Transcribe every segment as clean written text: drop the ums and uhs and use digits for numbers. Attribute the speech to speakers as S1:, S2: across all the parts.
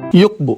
S1: Yukbo,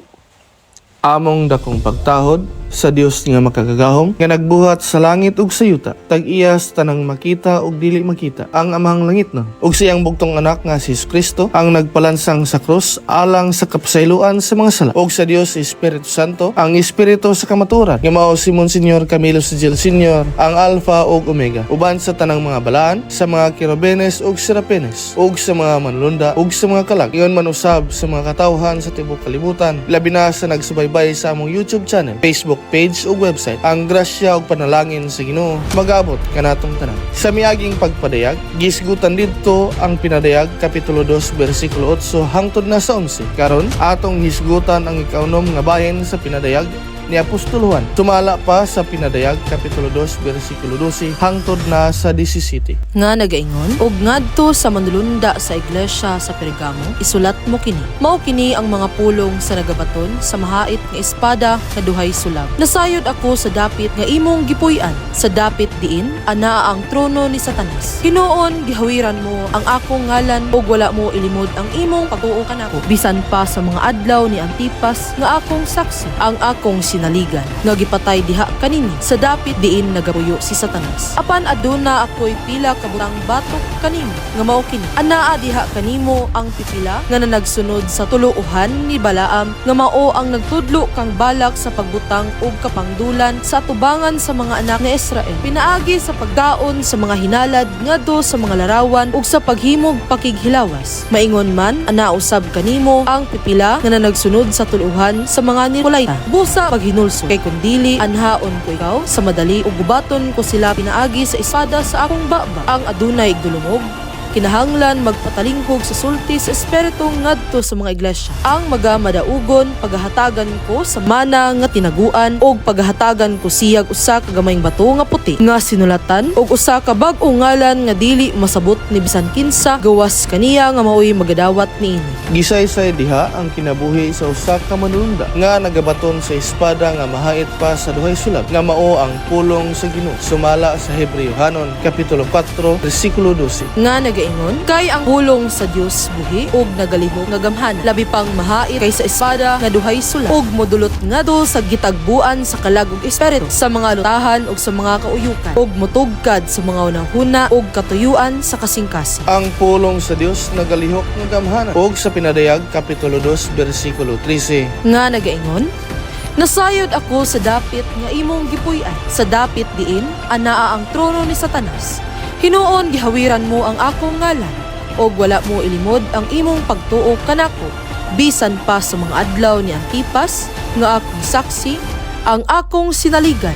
S1: among dakong pagtahod sa Dios nga makagagahom nga nagbuhat sa langit ug sa yuta, tag-iyas tanang makita ug dili makita ang amahang langit no, ug siyang bugtong anak nga si Kristo ang nagpalansang sa krus alang sa kapasayloan sa mga sala, ug sa Dios Espiritu Santo ang espiritu sa kamaturan nga mao si Monsignor Camilo Sigil Sr. ang Alpha ug Omega, uban sa tanang mga balaan, sa mga kirubenes ug serafines, ug sa mga manlunda ug sa mga kalag, iyon man usab sa mga katawhan sa tibuok kalibutan, labi na sa nagsubaybay sa among YouTube channel, Facebook page ug website. Ang grasya ug panalangin sa Ginoo magabot kanatong tanan. Sa miaging pagpadayag, gisgutan didto ang pinadayag kapitulo 2 bersikulo 8 hangtod na sa 11. Karon atong hisgutan ang ikaunom nga bahin sa pinadayag ni Apostol Juan. Tumala pa sa pinadayag kapitulo 2 bersikulo 12 hangtod na sa 17.
S2: Nga nagaingon, ug ngadto sa manlulunda sa iglesia sa Pergamo, isulat mo kini. Mao kini ang mga pulong sa nagabaton sa mahait nga espada nga duhay sulab. Nasayod ako sa dapit nga imong gipuy-an. Sa dapit diin ana ang trono ni Satanas. Hinuon gihawiran mo ang akong ngalan ug wala mo ilimod ang imong pag-uo kanako. Bisan pa sa mga adlaw ni Antipas nga akong saksi, ang akong sinaligan nga gipatay diha kanini. Sa dapit diin nagapuyo si Satanas. Apan aduna ako'y pila ka butang batok kanimo nga mao kini. Anaa diha kanimo ang pipila nga nagsunod sa tuluohan ni Balaam nga mao ang nagtudlo kang balak sa pagbutang ug kapangdulan sa atubangan sa mga anak ni Israel. Pinaagi sa pagkaon sa mga hinalad ngadto sa mga larawan ug sa paghimog pakighilawas. Maingon man ana usab kanimo ang pipila nga nagsunod sa tuluhan sa mga Nicolaita. Busa hinulso kay kundili anhaon ko ikaw sa madali ug gubaton ko sila pinaagi sa espada sa akong baba. Ang adunay igdulumog kinahanglan magpatalinghog sa sulti sa espiritu ngadto sa mga iglesia. Ang magamadaugon paghahatagan ko sa mana nga tinaguan ug paghahatagan ko siyag usa ka gamayng bato nga puti nga sinulatan ug usa ka bag-o ngalan nga dili masabot ni bisan kinsa gawas kaniya nga maoy magadawat niini.
S1: Gisaysay diha ang kinabuhi sa usa ka manlulunda nga nagabaton sa espada nga mahait pa sa duhay sulab nga mao ang pulong sa Ginoo. Sumala sa Hebreo-hanon kapitulo 4 bersikulo 12.
S2: Nga ingon kay ang pulong sa Dios buhi ug nagalihok nga gamhan labi pang mahait kaysa espada nga duhay sulab ug modulot ngadto sa gitagbuan sa kalag ug espiritu sa mga lutahan ug sa mga kauyukan ug motugkad sa mga unahuna ug katuyuan sa kasing-kasing.
S1: Ang pulong sa Dios nagalihok nga gamhanan ug sa pinadayag kapitulo 2 bersikulo 13
S2: nga nagaingon, nasayod ako sa dapit nga imong gipuy-an. Sa dapit diin anaa ang trono ni Satanas. Hinuon gihawiran mo ang akong ngalan og wala mo ilimod ang imong pagtuo kanako. Bisan pa sa mga adlaw ni Antipas nga akong saksi, ang akong sinaligan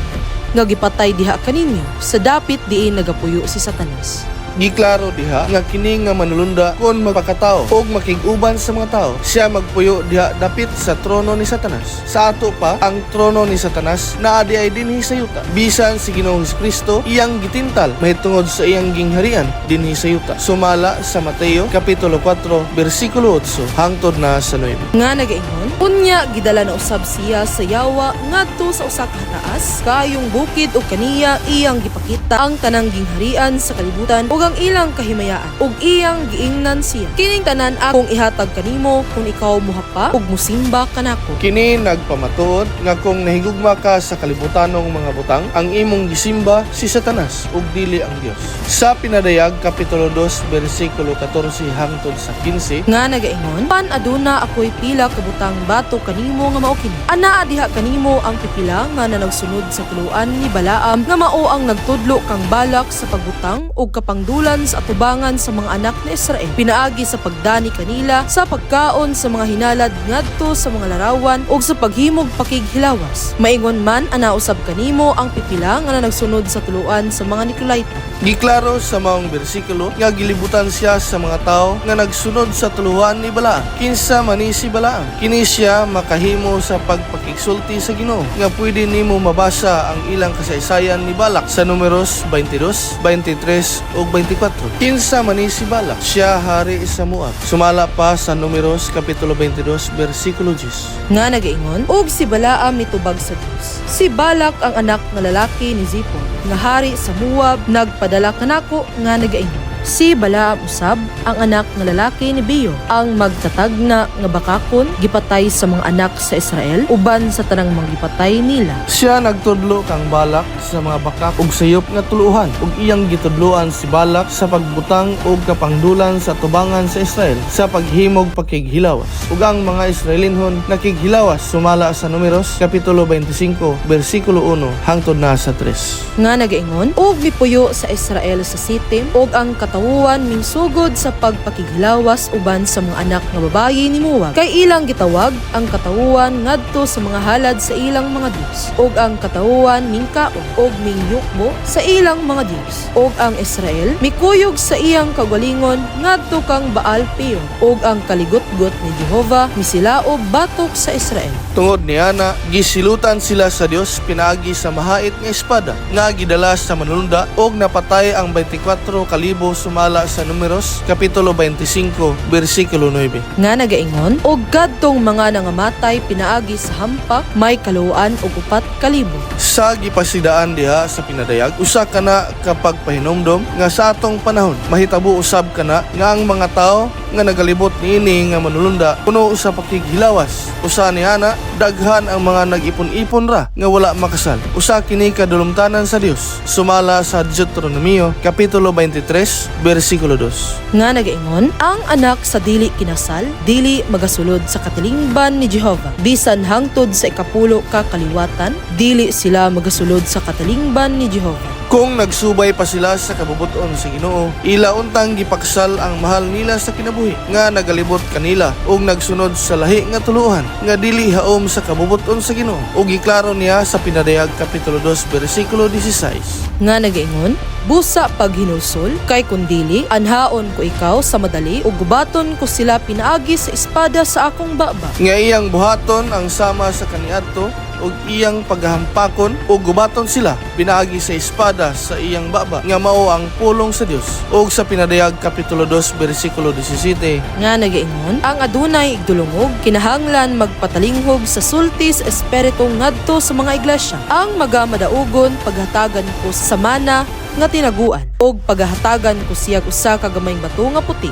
S2: nga gipatay diha kaninyo. Sa dapit diin nagapuyo si Satanas.
S1: Giklaro diha nga kini nga manulunda kon magpakatao og makig-uban sa mga tao, siya magpuyo diha dapit sa trono ni Satanas. Sa ato pa ang trono ni Satanas naa di ay dinhi sa yuta. Bisan si Ginoong Kristo iyang gitintal mahitungod sa iyang gingharian dinhi sa yuta. Sumala sa Mateo kapitulo 4 bersikulo 8 hangtod na sa 9.
S2: Nga nagaingon, unya gidala na usab siya sa yawa ngadto sa usa ka taas kayong bukid ug kaniya iyang gipakita ang tanang gingharian sa kalibutan ug ang ilang kahimayaan ug iyang giingnan siya. Kining tanan akong ihatag kanimo kung ikaw mohapa ug musimba kanako.
S1: Kini nagpamatuod nga kung nahigugma ka sa kalibutanong mga butang, ang imong gisimba si Satanas ug dili ang Dios. Sa pinadayag kapitulo 2 bersikulo 14 hangtod sa 15
S2: nga nagaingon, pan aduna ako'y pila ka butang bato kanimo nga mao kini. Anaa diha kanimo ang pipila nga nagsunod sa tuluan ni Balaam nga mao ang nagtudlo kang balak sa pagbutang ug kapangdulan sa atubangan sa mga anak ni Israel. Pinaagi sa pagdani kanila sa pagkaon sa mga hinalad ngadto sa mga larawan ug sa paghimog pakighilawas. Maingon man ana usab kanimo ang pipila nga nagsunod sa tuluan sa mga Nicolaita.
S1: Giklaro sa maong bersikulo nga gilibutan siya sa mga tao nga nagsunod sa tuluhan ni Balaam. Kinsa man ni si Balaam? Kini siya makahimo sa pagpakigsulti sa Ginoo nga pwede nimo mabasa ang ilang kasaysayan ni Balak sa Numeros 22, 23 ug 24. Kinsa man ni si Balak? Siya hari sa Moab. Sumala pa sa Numeros kapitulo 22 bersikulo 10.
S2: Nga nagaingon, ug si Balaam mitubag sa Dios. Si Balak ang anak nga lalaki ni Zippor nga hari sa Moab nagpadala kanako nga nagaingon. Si Balaam usab ang anak nga lalaki ni Beor ang magtatagna nga bakakon gipatay sa mga anak sa Israel uban sa tanang mga gipatay nila.
S1: Siya nagtudlo kang Balak sa mga bakak ug sayop nga tuluhan ug iyang gitudloan si Balak sa pagbutang ug kapangdulan sa tubangan sa Israel sa paghimog pakighilawas. Ug ang mga Israelinhon nakighilawas sumala sa Números kapitulo 25 bersikulo 1 hangtod na sa 3.
S2: Nga nagaingon, og mipuyo sa Israel sa Sitim, og ang katawuan minsugod sa pagpakighilawas uban sa mga anak nga babayi ni Moab. Kay ilang gitawag ang katawuan ngadto sa mga halad sa ilang mga Dios, og ang katawuan mingkaon, og mingyukbo sa ilang mga Dios. Og ang Israel mikuyog sa iyang kagalingon ngadto kang Baal Peor, og ang kaligot-got ni Jehova misilaob batok sa Israel.
S1: Tungod niya na gisilutan sila sa Dios pinaagi sa mahait nga espada nga gidala sa manulunda og napatay ang 24,000 sumala sa Números kapitulo 25 bersikulo 9.
S2: Nga nagaingon, og kadtong mga nangamatay pinaagi sa hampak may kaluan og 4,000.
S1: Sa gipasidaan diha sa pinadayag, usa kana kapag pahinomdom nga sa atong panahon mahitabo usab kana nga ang mga tao nga nagalibot niini nga manulunda puno sa pakighilawas. Usa niana daghan ang mga nag-ipon-ipon ra nga wala makasal. Usa kini kadulumtanan sa Dios. Sumala sa Deuteronomio kapitulo 23 bersikulo 2.
S2: Nga nagaingon, ang anak sa dili kinasal dili magasulod sa katilingban ni Jehova. Bisan hangtod sa 10 ka kaliwatan, dili sila magasulod sa katilingban ni Jehova.
S1: Kung nagsubay pa sila sa kabubuton sa Ginoo, ila untang gipaksal ang mahal nila sa kinabuhi nga nagalibot kanila ug nagsunod sa lahi nga tuluhan nga dili haom sa kabubuton sa Ginoo. Ug giklaro niya sa Pinadayag kapitulo 2 bersikulo 16.
S2: Nga nagaingon, busa pag hinusol kay kundili anhaon ko ikaw sa madali ug gubaton ko sila pinaagi sa espada sa akong baba.
S1: Nga iyang buhaton ang sama sa kaniadto ug iyang paghahampakon ug gubaton sila pinaagi sa espada sa iyang baba nga mao ang pulong sa Dios. Ug sa Pinadayag kapitulo 2 bersikulo 17.
S2: Nga nagaingon, ang adunay igdulungog kinahanglan magpatalinghog sa sulti sa espiritu ngadto sa mga iglesia. Ang magamadaugon paghatagan ko sa mana nga tinaguan og paghahatagan ko siyag usa ka gamayng bato nga puti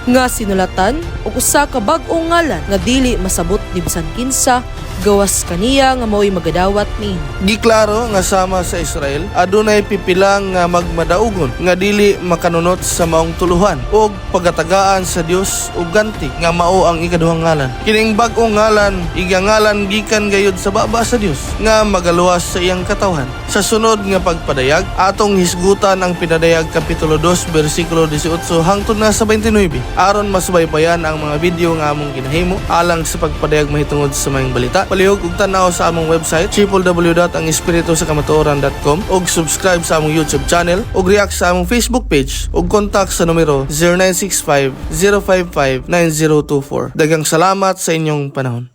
S2: nga sinulatan og usa ka bag-ong ngalan nga dili masabot ni bisan kinsa gawas kaniya nga mao'y magadawat niini.
S1: Giklaro nga sama sa Israel adunay pipilang nga magmadaugon nga dili makanunot sa maong tuluhan ug pagatagaan sa Dios ug ganti nga mao ang ikaduhang ngalan. Kining bag-ong ngalan igangalan gikan gayud sa baba sa Dios nga magaluwas sa iyang katawhan. Sa sunod nga pagpadayag atong hisgutan ang Pinadayag kapitulo 2 bersikulo 18 hangtod na sa 29 aron masubaybayan ang mga video nga among ginahimo alang sa pagpadayag mahitungod sa mayong balita. Palihog ug tan-aw sa among website www.angespiritusakamatooran.com ug subscribe sa among YouTube channel ug react sa among Facebook page ug kontak sa numero 0965 055 9024. Daghang salamat sa inyong panahon.